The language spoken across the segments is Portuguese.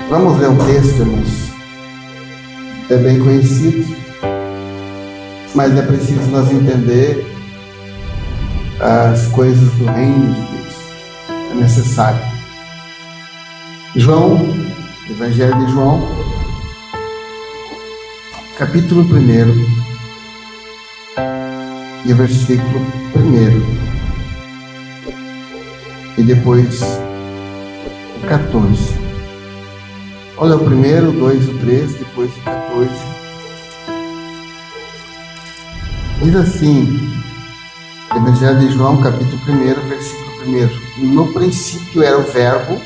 Vamos ler um texto, irmãos. É bem conhecido, mas é preciso nós entender as coisas do reino de Deus. É necessário. João, Evangelho de João, capítulo 1 e versículo 1. E depois o 14. Olha o 1, o 2, o 3, depois o 14. Diz assim, Evangelho de João, capítulo 1, versículo 1. No princípio era o Verbo,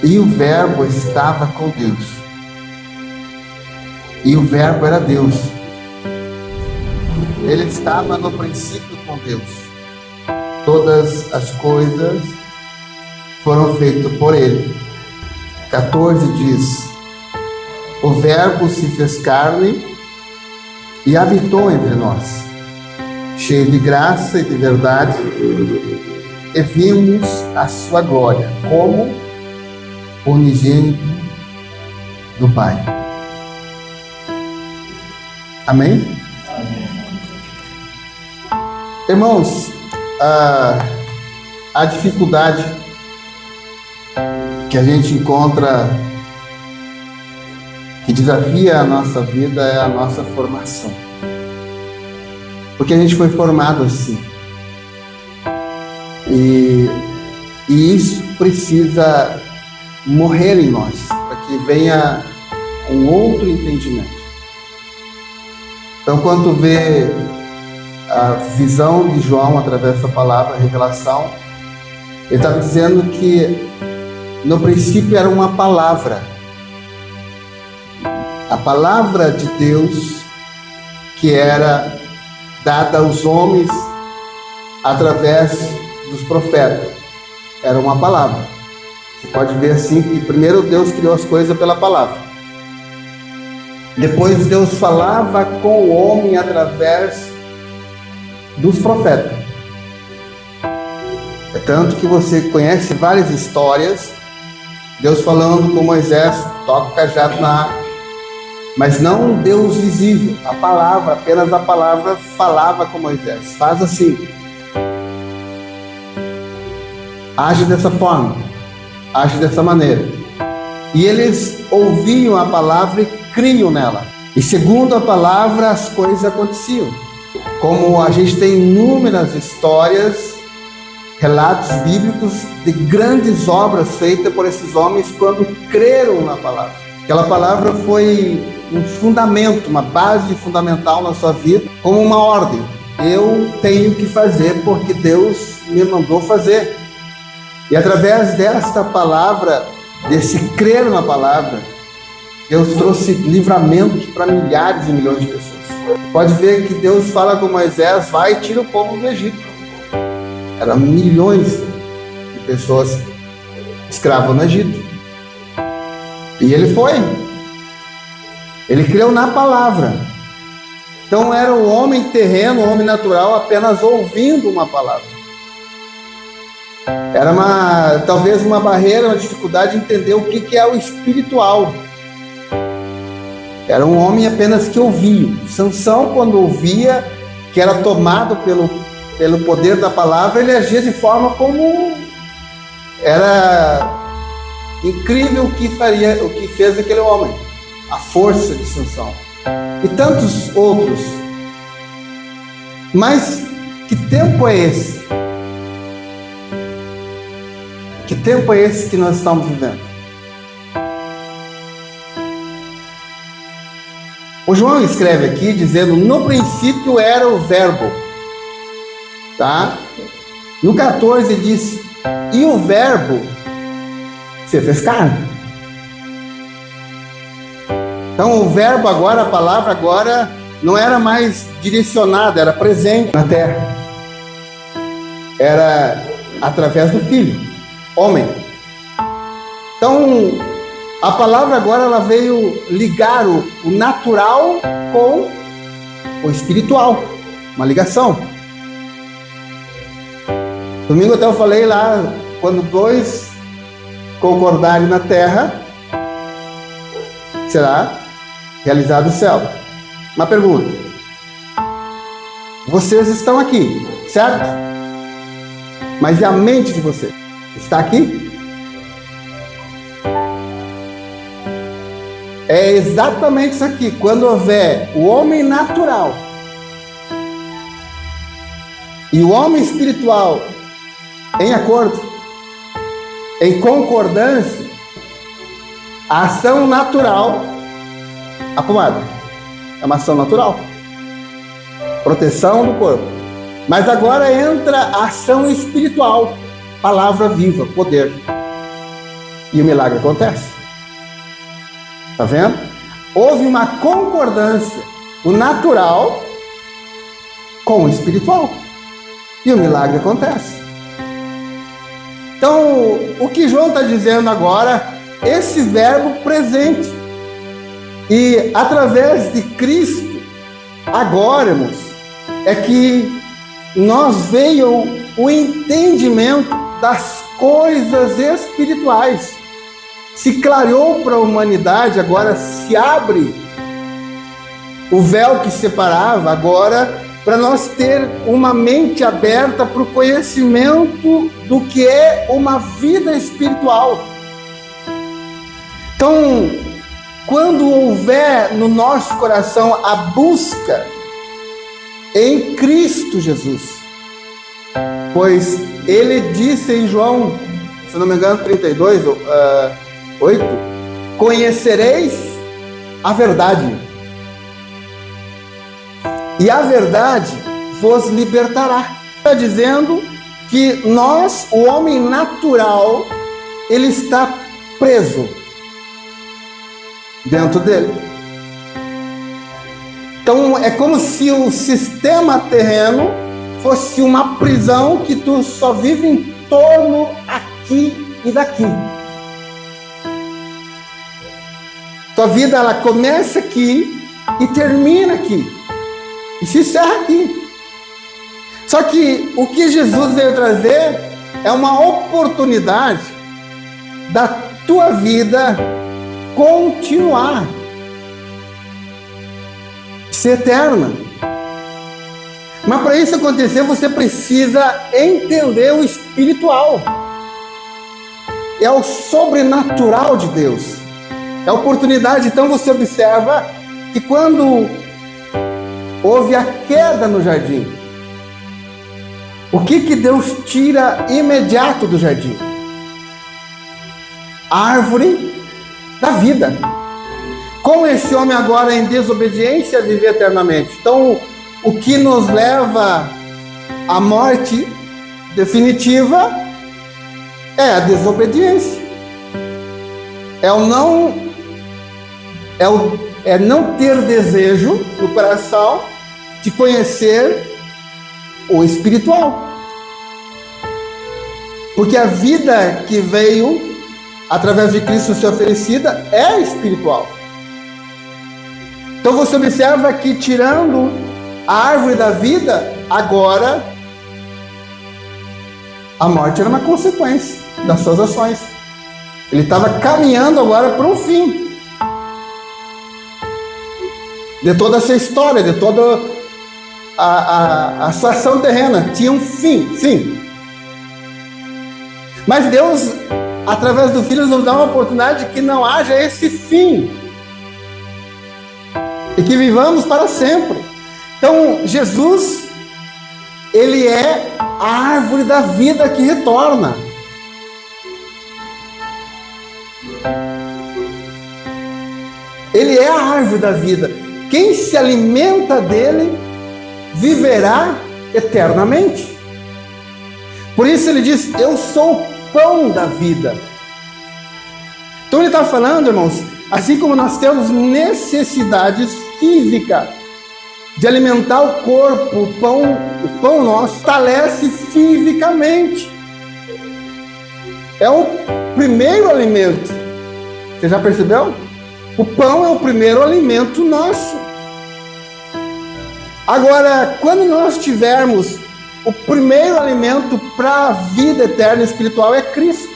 e o Verbo estava com Deus. E o Verbo era Deus. Ele estava no princípio com Deus. Todas as coisas foram feitas por Ele. 14 diz: o Verbo se fez carne e habitou entre nós, cheio de graça e de verdade, e vimos a sua glória, como unigênito do Pai. Amém? Irmãos, a dificuldade que a gente encontra, que desafia a nossa vida, é a nossa formação. Porque a gente foi formado assim. E isso precisa morrer em nós, para que venha um outro entendimento. Então, quando tu vê a visão de João através da palavra, a revelação, ele estava dizendo que no princípio era uma palavra. A palavra de Deus que era dada aos homens através dos profetas. Era uma palavra. Você pode ver assim que primeiro Deus criou as coisas pela palavra. Depois Deus falava com o homem através dos profetas. É tanto que você conhece várias histórias, Deus falando com Moisés, toca o cajado na água, mas não um Deus visível, a palavra, apenas a palavra falava com Moisés, faz assim, age dessa forma, age dessa maneira, e eles ouviam a palavra e criam nela, e segundo a palavra as coisas aconteciam, como a gente tem inúmeras histórias, relatos bíblicos de grandes obras feitas por esses homens quando creram na palavra. Aquela palavra foi um fundamento, uma base fundamental na sua vida, como uma ordem. Eu tenho que fazer porque Deus me mandou fazer. E através desta palavra, desse crer na palavra, Deus trouxe livramento para milhares e milhões de pessoas. Pode ver que Deus fala com Moisés, vai e tira o povo do Egito. Eram milhões de pessoas escravas no Egito. E ele foi. Ele creu na palavra. Então era o homem terreno, o homem natural, apenas ouvindo uma palavra. Era talvez uma barreira, uma dificuldade de entender o que é o espiritual. Era um homem apenas que ouvia. Sansão, quando ouvia, que era tomado pelo poder da palavra, ele agia de forma como era incrível o que fez aquele homem, a força de Sansão e tantos outros. Mas que tempo é esse? Que tempo é esse que nós estamos vivendo? O João escreve aqui dizendo, no princípio era o Verbo. Tá? No 14 diz, e o Verbo se fez carne. Então o Verbo agora, a palavra agora, não era mais direcionada, era presente na terra. Era através do Filho, homem. Então a palavra agora ela veio ligar o natural com o espiritual, uma ligação. Domingo até eu falei lá, quando dois concordarem na terra, será realizado o céu. Uma pergunta: vocês estão aqui, certo? Mas e a mente de vocês? Está aqui? É exatamente isso aqui. Quando houver o homem natural e o homem espiritual em acordo, em concordância, a ação natural, a pomada, é uma ação natural, proteção do corpo. Mas agora entra a ação espiritual, palavra viva, poder. E o milagre acontece. Está vendo? Houve uma concordância, o natural com o espiritual. E o milagre acontece. Então, o que João está dizendo agora, esse verbo presente. E através de Cristo, agora, irmãos, é que nós veio o entendimento das coisas espirituais. Se clareou para a humanidade, agora se abre o véu que separava, agora para nós ter uma mente aberta para o conhecimento do que é uma vida espiritual. Então, quando houver no nosso coração a busca em Cristo Jesus, pois ele disse em João, se não me engano, 32, 8, conhecereis a verdade, e a verdade vos libertará. Está dizendo que nós, o homem natural, ele está preso dentro dele. Então é como se o sistema terreno fosse uma prisão que tu só vive em torno aqui e daqui. Tua vida, ela começa aqui e termina aqui. E se encerra aqui. Só que o que Jesus veio trazer é uma oportunidade da tua vida continuar, ser eterna. Mas para isso acontecer, você precisa entender o espiritual. É o sobrenatural de Deus. É a oportunidade. Então você observa que quando houve a queda no jardim, o que Deus tira imediato do jardim? A árvore da vida. Com esse homem agora em desobediência a viver eternamente. Então, o que nos leva à morte definitiva é a desobediência. É não ter desejo no coração de conhecer o espiritual. Porque a vida que veio através de Cristo ser oferecida é espiritual. Então você observa que tirando a árvore da vida, agora a morte era uma consequência das suas ações. Ele estava caminhando agora para um fim de toda essa história, de toda a sua ação terrena. Tinha um fim. Mas Deus, através do Filho, nos dá uma oportunidade que não haja esse fim e que vivamos para sempre. Então, Jesus, ele é a árvore da vida que retorna. Ele é a árvore da vida. Quem se alimenta dele viverá eternamente. Por isso ele diz: eu sou o pão da vida. Então ele está falando, irmãos, assim como nós temos necessidades físicas de alimentar o corpo, o pão nosso fortalece fisicamente. É o primeiro alimento. Você já percebeu? O pão é o primeiro alimento nosso. Agora, quando nós tivermos o primeiro alimento para a vida eterna espiritual, é Cristo.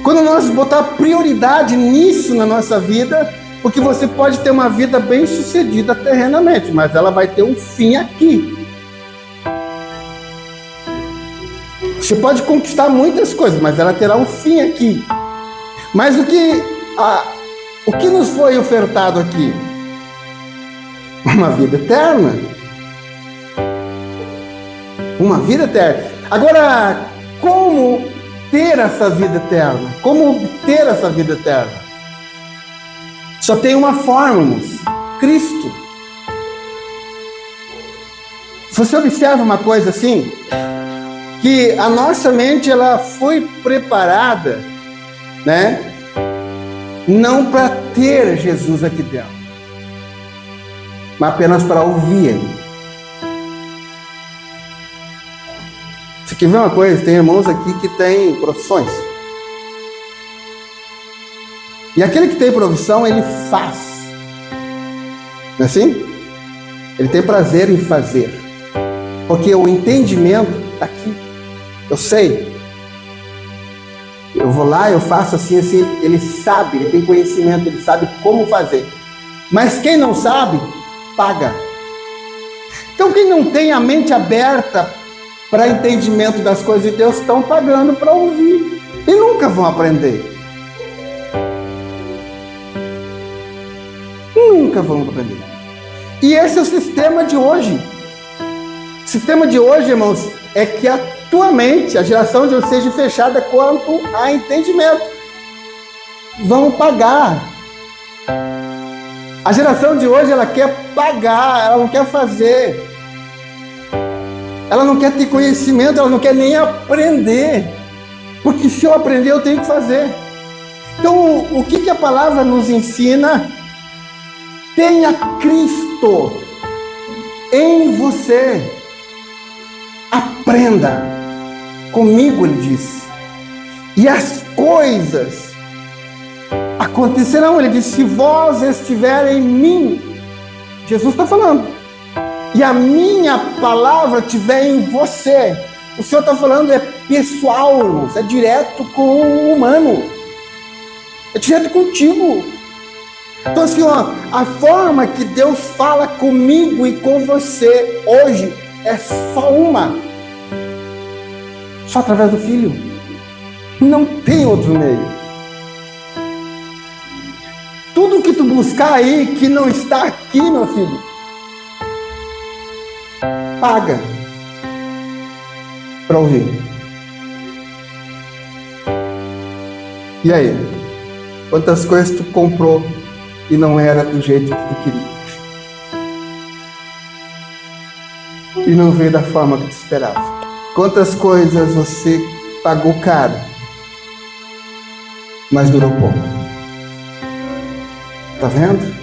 Quando nós botar prioridade nisso na nossa vida, porque você pode ter uma vida bem sucedida terrenamente, mas ela vai ter um fim aqui. Você pode conquistar muitas coisas, mas ela terá um fim aqui. Mas o que nos foi ofertado aqui? Uma vida eterna. Uma vida eterna. Agora, como ter essa vida eterna? Como obter essa vida eterna? Só tem uma forma, irmãos: Cristo. Você observa uma coisa assim, que a nossa mente ela foi preparada, né? Não para ter Jesus aqui dentro, mas apenas para ouvir Ele. Você quer ver uma coisa? Tem irmãos aqui que têm profissões. E aquele que tem profissão, ele faz. Não é assim? Ele tem prazer em fazer. Porque o entendimento está aqui. Eu sei. Eu vou lá, eu faço assim, assim. Ele sabe, ele tem conhecimento, ele sabe como fazer. Mas quem não sabe, paga. Então quem não tem a mente aberta para entendimento das coisas de Deus, estão pagando para ouvir. E nunca vão aprender. Nunca vão aprender. E esse é o sistema de hoje. O sistema de hoje, irmãos, é que a tua mente, a geração de hoje, seja fechada quanto a entendimento. Vão pagar. A geração de hoje, ela quer pagar, ela não quer fazer. Ela não quer ter conhecimento, ela não quer nem aprender. Porque se eu aprender, eu tenho que fazer. Então, o que a palavra nos ensina? Tenha Cristo em você. Aprenda. Comigo, ele diz. E as coisas acontecerão. Ele diz, se vós estiverem em mim. Jesus está falando. E a minha palavra estiver em você. O Senhor está falando é pessoal, irmãos. É direto com o humano. É direto contigo. Então assim, ó, a forma que Deus fala comigo e com você hoje é só uma. Só através do Filho. Não tem outro meio. Tudo que tu buscar aí que não está aqui, meu filho, paga para ouvir. E aí? Quantas coisas tu comprou e não era do jeito que tu queria? E não veio da forma que tu esperava? Quantas coisas você pagou caro, mas durou pouco? Tá vendo?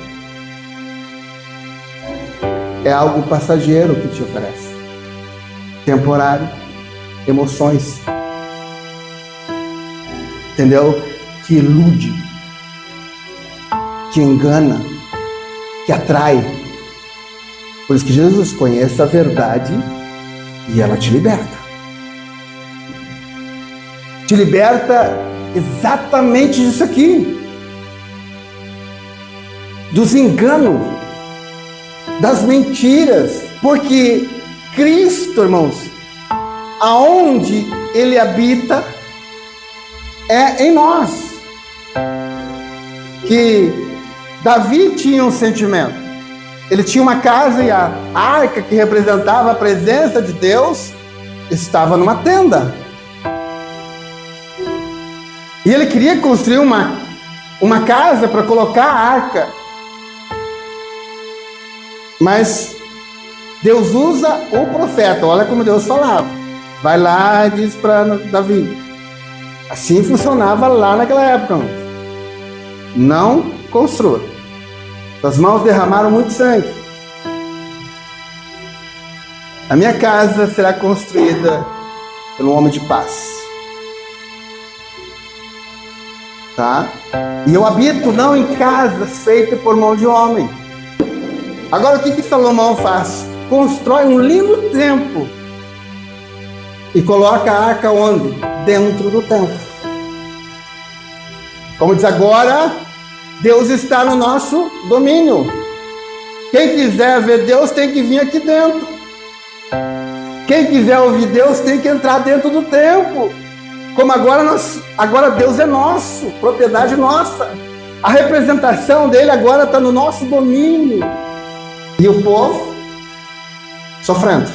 É algo passageiro que te oferece. Temporário. Emoções. Entendeu? Que ilude. Que engana. Que atrai. Por isso que Jesus conhece a verdade e ela te liberta. Te liberta exatamente disso aqui. Dos enganos. Das mentiras, porque Cristo, irmãos, aonde Ele habita é em nós. Que Davi tinha um sentimento. Ele tinha uma casa e a arca que representava a presença de Deus estava numa tenda. E ele queria construir uma casa para colocar a arca. Mas Deus usa o profeta. Olha como Deus falava. Vai lá e diz para Davi. Assim funcionava lá naquela época. Não construa. As mãos derramaram muito sangue. A minha casa será construída pelo homem de paz. Tá? E eu habito não em casas feitas por mão de homem. Agora o que Salomão faz? Constrói um lindo templo e coloca a arca onde? dentro do templo. Como diz agora, Deus está no nosso domínio. Quem quiser ver Deus tem que vir aqui dentro. Quem quiser ouvir Deus tem que entrar dentro do templo. Como agora Deus é nosso, propriedade nossa. A representação dele agora está no nosso domínio. E o povo sofrendo.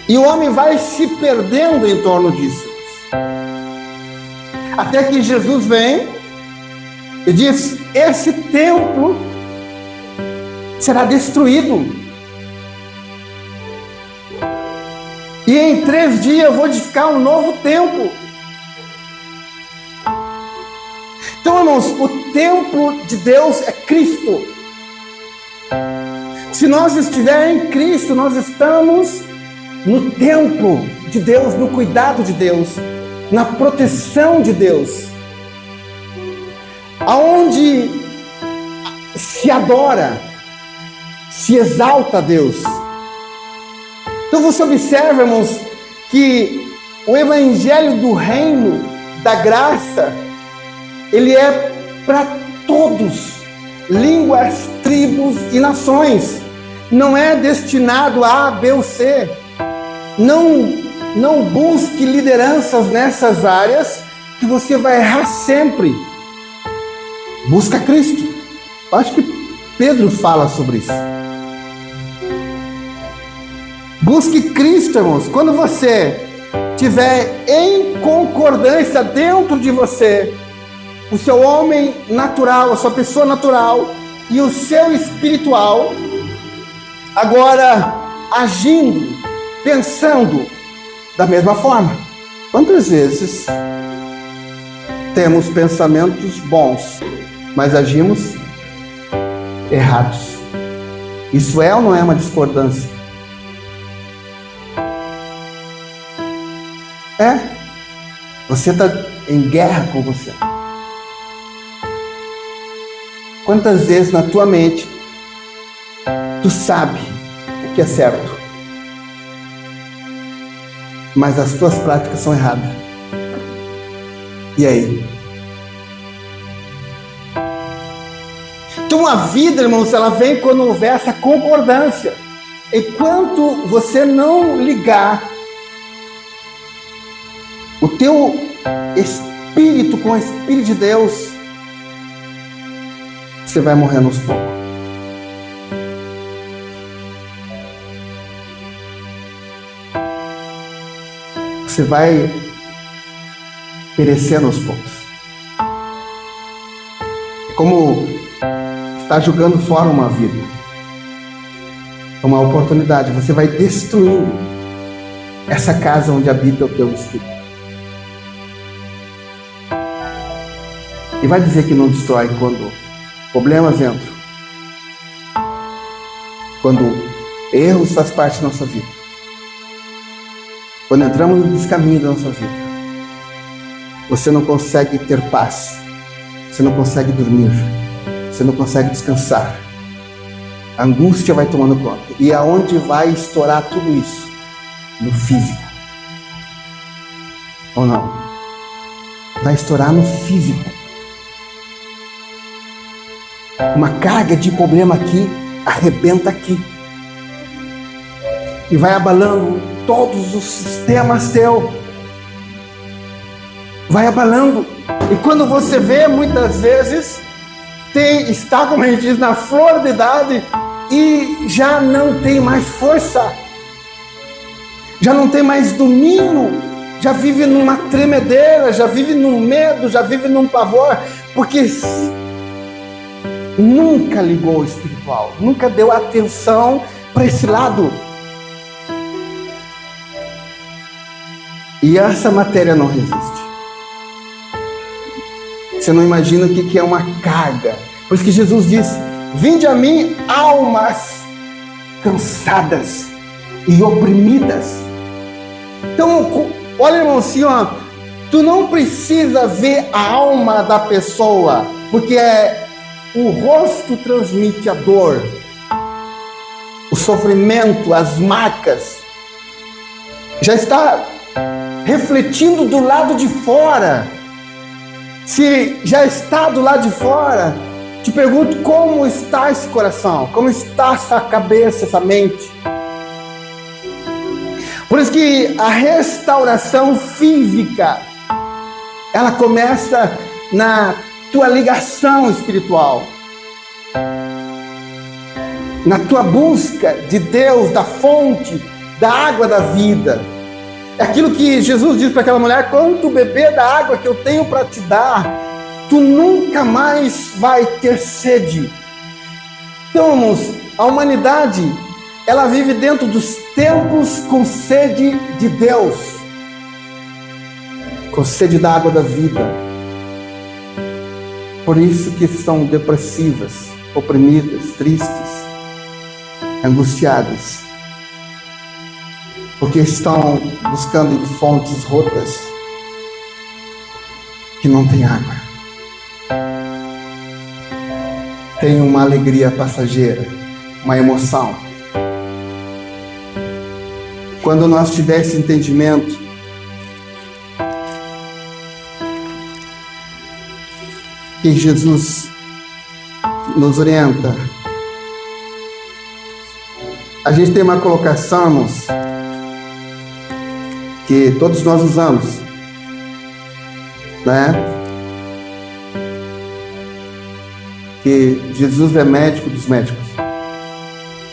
E o homem vai se perdendo em torno disso. Até que Jesus vem e diz: esse templo será destruído. E em 3 dias eu vou edificar um novo templo. Então, irmãos, o templo de Deus é Cristo. Se nós estivermos em Cristo, nós estamos no templo de Deus, no cuidado de Deus, na proteção de Deus, aonde se adora, se exalta a Deus. Então você observa, irmãos, que o evangelho do reino, da graça, ele é para todos, línguas, tribos e nações. Não é destinado a B ou C. Não busque lideranças nessas áreas que você vai errar sempre. Busca Cristo. Eu acho que Pedro fala sobre isso. Busque Cristo, irmãos. Quando você tiver em concordância dentro de você, o seu homem natural, a sua pessoa natural e o seu espiritual, agora agindo, pensando da mesma forma. Quantas vezes temos pensamentos bons, mas agimos errados? Isso é ou não é uma discordância? É. Você está em guerra com você. Quantas vezes na tua mente tu sabe o que é certo, mas as tuas práticas são erradas? E aí? Então a vida, irmãos, ela vem quando houver essa concordância. Enquanto você não ligar o teu espírito com o Espírito de Deus, você vai morrer aos poucos. Você vai perecer aos poucos. É como estar jogando fora uma vida, uma oportunidade. Você vai destruindo essa casa onde habita o teu espírito. E vai dizer que não destrói quando problemas entram, quando erros faz parte da nossa vida, quando entramos no descaminho da nossa vida. Você não consegue ter paz, você não consegue dormir, você não consegue descansar. A angústia vai tomando conta. E aonde vai estourar tudo isso? No físico. Ou não? Vai estourar no físico. Uma carga de problema aqui, arrebenta aqui. E vai abalando todos os sistemas teus. Vai abalando. E quando você vê, muitas vezes, está, como a gente diz, na flor da idade e já não tem mais força. Já não tem mais domínio. Já vive numa tremedeira, já vive num medo, já vive num pavor. Porque nunca ligou o espiritual, nunca deu atenção para esse lado. E essa matéria não resiste. Você não imagina o que é uma carga. Por isso que Jesus disse: vinde a mim, almas cansadas e oprimidas. Então, olha, irmão, assim, ó, tu não precisa ver a alma da pessoa, porque o rosto transmite a dor, o sofrimento, as marcas. Já está refletindo do lado de fora. Se já está do lado de fora, te pergunto como está esse coração, como está essa cabeça, essa mente. Por isso que a restauração física, ela começa na tua ligação espiritual, na tua busca de Deus, da fonte, da água da vida. É aquilo que Jesus diz para aquela mulher: quando tu beber da água que eu tenho para te dar, tu nunca mais vai ter sede. Então, irmãos, a humanidade, ela vive dentro dos tempos com sede de Deus, com sede da água da vida. Por isso que são depressivas, oprimidas, tristes, angustiadas, porque estão buscando em fontes rotas que não tem água. Tem uma alegria passageira, uma emoção. Quando nós tivermos esse entendimento, que Jesus nos orienta, a gente tem uma colocação, irmãos, que todos nós usamos, né? Que Jesus é médico dos médicos,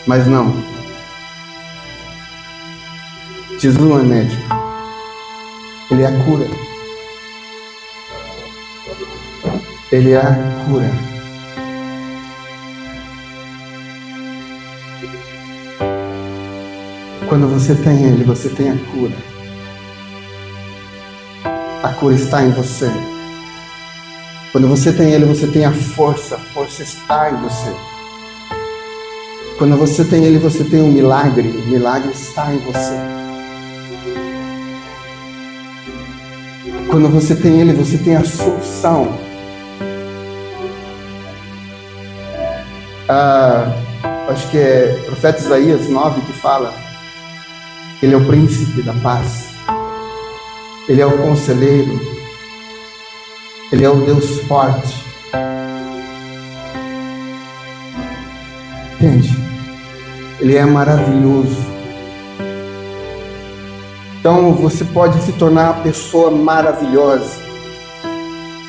mas não. Jesus não é médico, Ele é a cura. Ele é a cura. Quando você tem Ele, você tem a cura. A cura está em você. Quando você tem Ele, você tem a força está em você. Quando você tem Ele, você tem um milagre. O milagre está em você. Quando você tem Ele, você tem a solução. Acho que é o profeta Isaías 9 que fala: Ele é o príncipe da paz, Ele é o conselheiro, Ele é o Deus forte. Entende? Ele é maravilhoso. Então você pode se tornar uma pessoa maravilhosa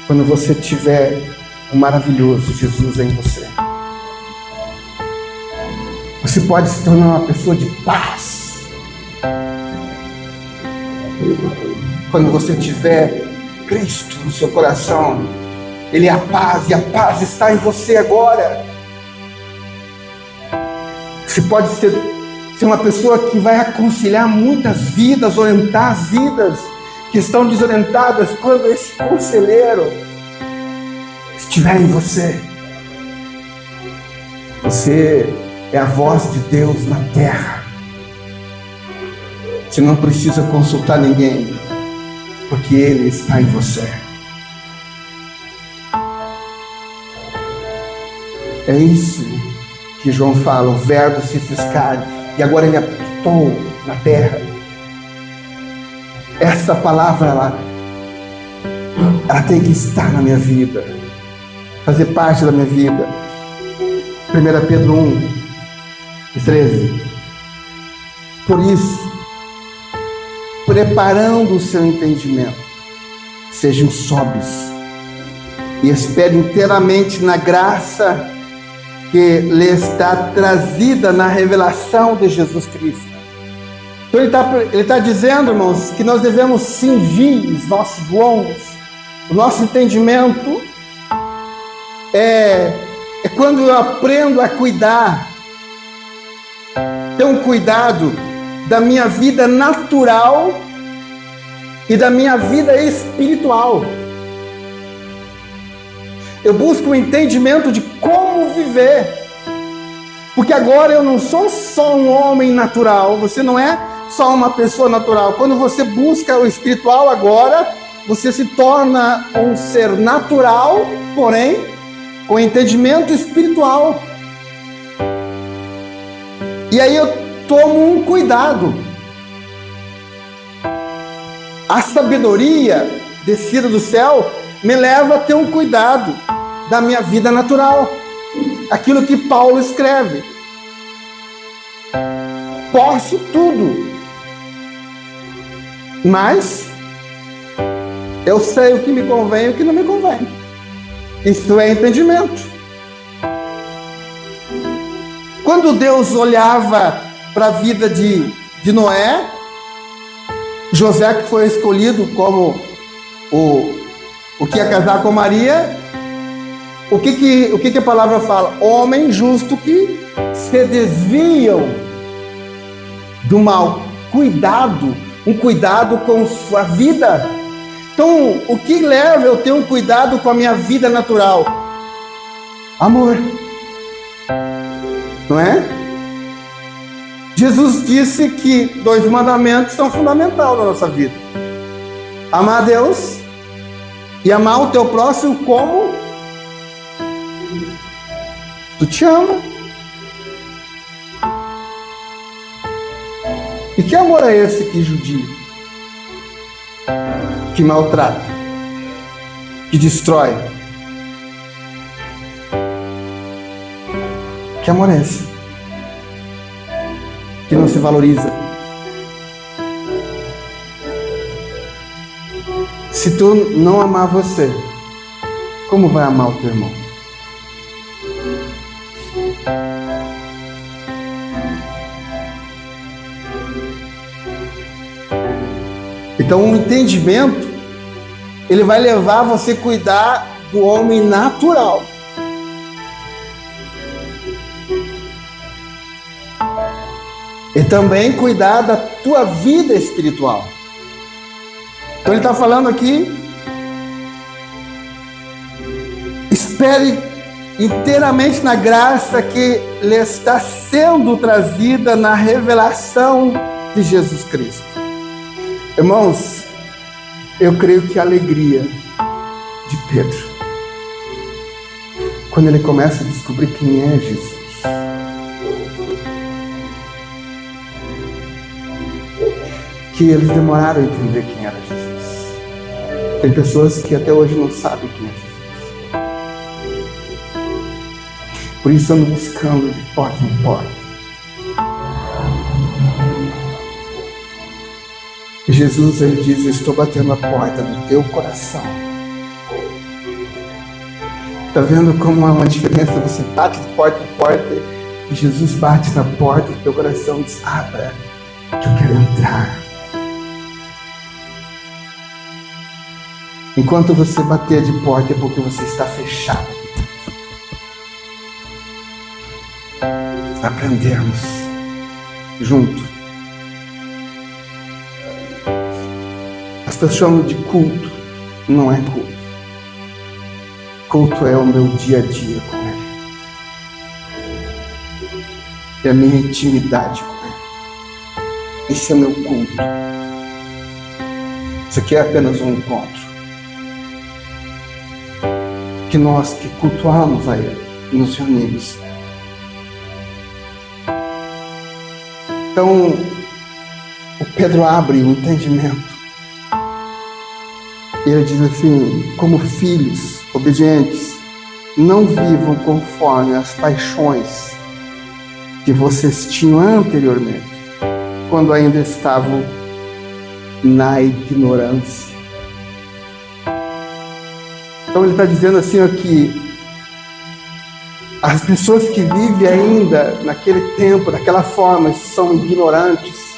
quando você tiver o maravilhoso Jesus em você. Você pode se tornar uma pessoa de paz quando você tiver Cristo no seu coração. Ele é a paz, e a paz está em você agora. Você pode ser uma pessoa que vai aconselhar muitas vidas, orientar as vidas que estão desorientadas, quando esse conselheiro estiver em você. Você é a voz de Deus na terra. Você não precisa consultar ninguém, porque Ele está em você. É isso que João fala: o verbo se fez carne, e agora Ele habitou na terra. Essa palavra, ela tem que estar na minha vida, fazer parte da minha vida. 1 Pedro 1:13. Por isso, preparando o seu entendimento, sejam sóbrios e esperem inteiramente na graça que lhe está trazida na revelação de Jesus Cristo. Então ele está dizendo, irmãos, que nós devemos cingir os nossos lombos. O nosso entendimento é quando eu aprendo a cuidar, ter um cuidado da minha vida natural e da minha vida espiritual. Eu busco o entendimento de como viver, porque agora eu não sou só um homem natural, você não é só uma pessoa natural. Quando você busca o espiritual agora, você se torna um ser natural, porém com entendimento espiritual. E aí eu tomo um cuidado. A sabedoria descida do céu me leva a ter um cuidado da minha vida natural. Aquilo que Paulo escreve. Posso tudo, mas eu sei o que me convém e o que não me convém. Isso é entendimento. Quando Deus olhava para a vida de Noé, José, que foi escolhido como o que ia casar com Maria, o que a palavra fala? Homem justo que se desviam do mal. Cuidado, um cuidado com sua vida. Então, o que leva eu ter um cuidado com a minha vida natural? Amor. Não é? Jesus disse que 2 mandamentos são fundamentais na nossa vida. Amar a Deus e amar o teu próximo como tu te ama. E que amor é esse que judia? Que maltrata? Que destrói? Que amor é esse? Que não se valoriza? Se tu não amar você, como vai amar o teu irmão? Então, o entendimento, ele vai levar você a cuidar do homem natural. E também cuidar da tua vida espiritual. Então ele está falando aqui, espere inteiramente na graça que lhe está sendo trazida na revelação de Jesus Cristo. Irmãos, eu creio que a alegria de Pedro, quando ele começa a descobrir quem é Jesus, que eles demoraram a entender quem era Jesus. Tem pessoas que até hoje não sabem quem é Jesus. Por isso andam buscando de porta em porta. E Jesus, ele diz: eu estou batendo a porta do teu coração. Está vendo como há uma diferença? Você bate de porta em porta e Jesus bate na porta do teu coração e diz: abra, que eu quero entrar. Enquanto você bater de porta é porque você está fechado. Aprendermos junto. As pessoas chamam de culto. Não é culto. Culto é o meu dia a dia com Ele. É a minha intimidade com Ele. Esse é o meu culto. Isso aqui é apenas um encontro. Que nós que cultuamos a Ele, nos reunimos. Então, o Pedro abre o entendimento. Ele diz assim: como filhos obedientes, não vivam conforme as paixões que vocês tinham anteriormente, quando ainda estavam na ignorância. Então ele está dizendo assim aqui: as pessoas que vivem ainda naquele tempo, daquela forma, são ignorantes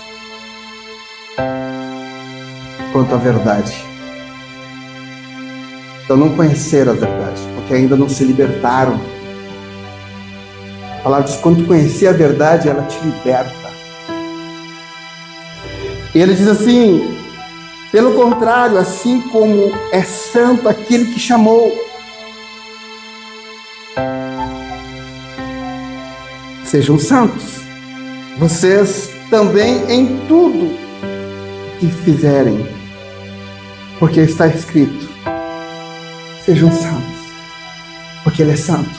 quanto à verdade. Então não conheceram a verdade, porque ainda não se libertaram. A palavra diz: quando tu conhecer a verdade, ela te liberta. E ele diz assim: pelo contrário, assim como é santo aquele que chamou, sejam santos, vocês também em tudo que fizerem, porque está escrito: sejam santos, porque Ele é santo.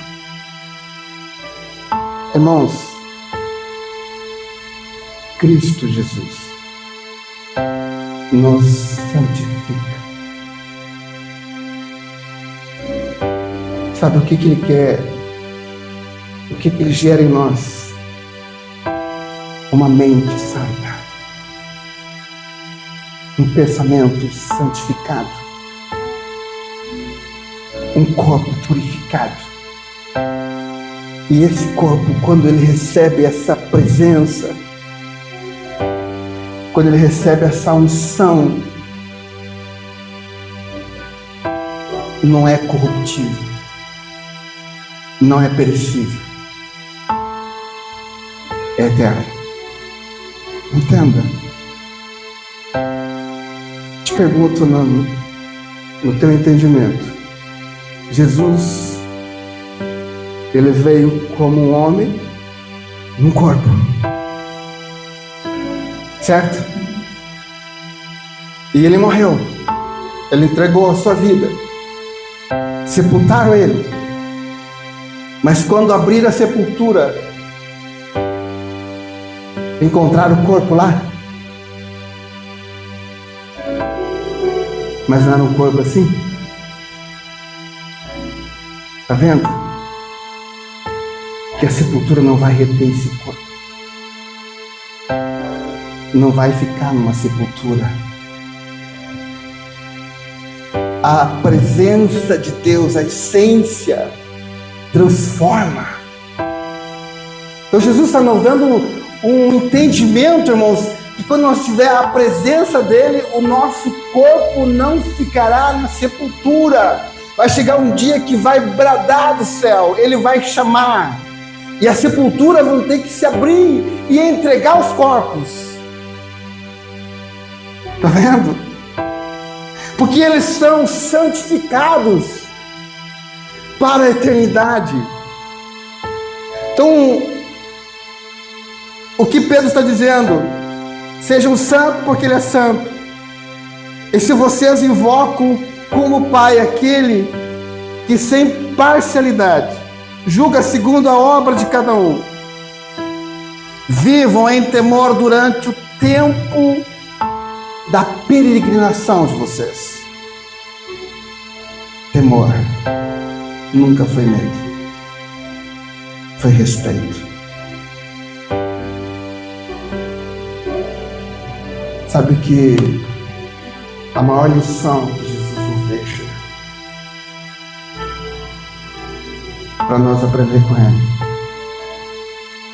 Irmãos, Cristo Jesus nos santifica. Sabe o que Ele quer? O que Ele gera em nós? Uma mente santa, um pensamento santificado, um corpo purificado. E esse corpo, quando ele recebe essa presença, quando ele recebe essa unção, não é corruptível, não é perecível, é eterno. Entenda. Te pergunto no teu entendimento. Jesus, ele veio como um homem num corpo, certo? E ele morreu. Ele entregou a sua vida. Sepultaram ele. Mas quando abriram a sepultura, encontraram o corpo lá. Mas não era um corpo assim. Está vendo? Que a sepultura não vai reter esse corpo. Não vai ficar numa sepultura. A presença de Deus, a essência, transforma. Então Jesus está nos dando um entendimento, irmãos, que quando nós tiver a presença dele, o nosso corpo não ficará na sepultura. Vai chegar um dia que vai bradar do céu, ele vai chamar, e as sepulturas vão ter que se abrir e entregar os corpos. Está vendo? Porque eles são santificados para a eternidade. Então, o que Pedro está dizendo? Sejam santos porque ele é santo. E se vocês invocam como Pai aquele que sem parcialidade julga segundo a obra de cada um, vivam em temor durante o tempo da peregrinação de vocês. Temor nunca foi medo, foi respeito. Sabe que a maior lição que Jesus nos deixa para nós aprender com Ele: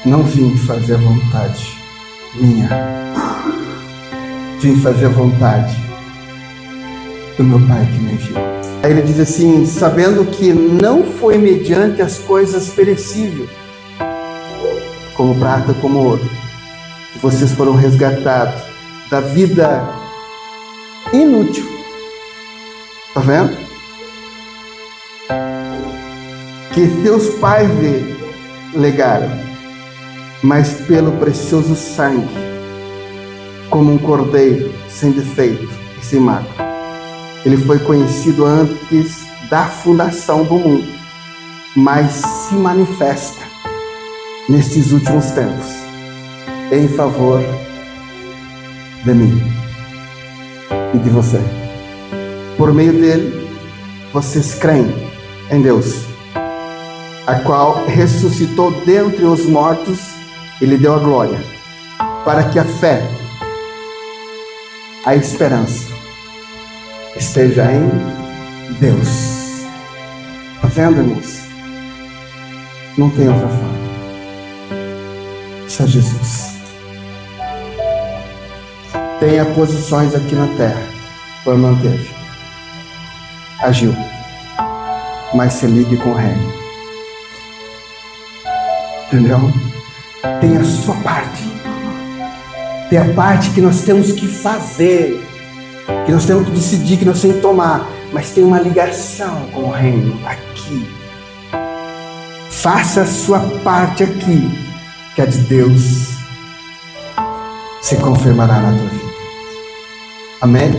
não vim fazer a vontade minha, vim fazer a vontade do meu Pai que me enviou. Aí ele diz assim: sabendo que não foi mediante as coisas perecíveis, como prata, como ouro, que vocês foram resgatados da vida inútil. Está vendo? Que seus pais legaram, mas pelo precioso sangue, como um cordeiro sem defeito e sem mácula. Ele foi conhecido antes da fundação do mundo, mas se manifesta nesses últimos tempos em favor de mim e de você. Por meio dele, vocês creem em Deus, a qual ressuscitou dentre os mortos e lhe deu a glória, para que a fé, a esperança, esteja em Deus. Está vendo, irmãos? Não tem outra forma. Só Jesus. Tenha posições aqui na terra, por manteve, agiu, mas se ligue com o reino. Entendeu? Tem a sua parte. Tem a parte que nós temos que fazer, que nós temos que decidir, que nós temos que tomar, mas tem uma ligação com o reino aqui. Faça a sua parte aqui, que a de Deus se confirmará na tua vida. Amém?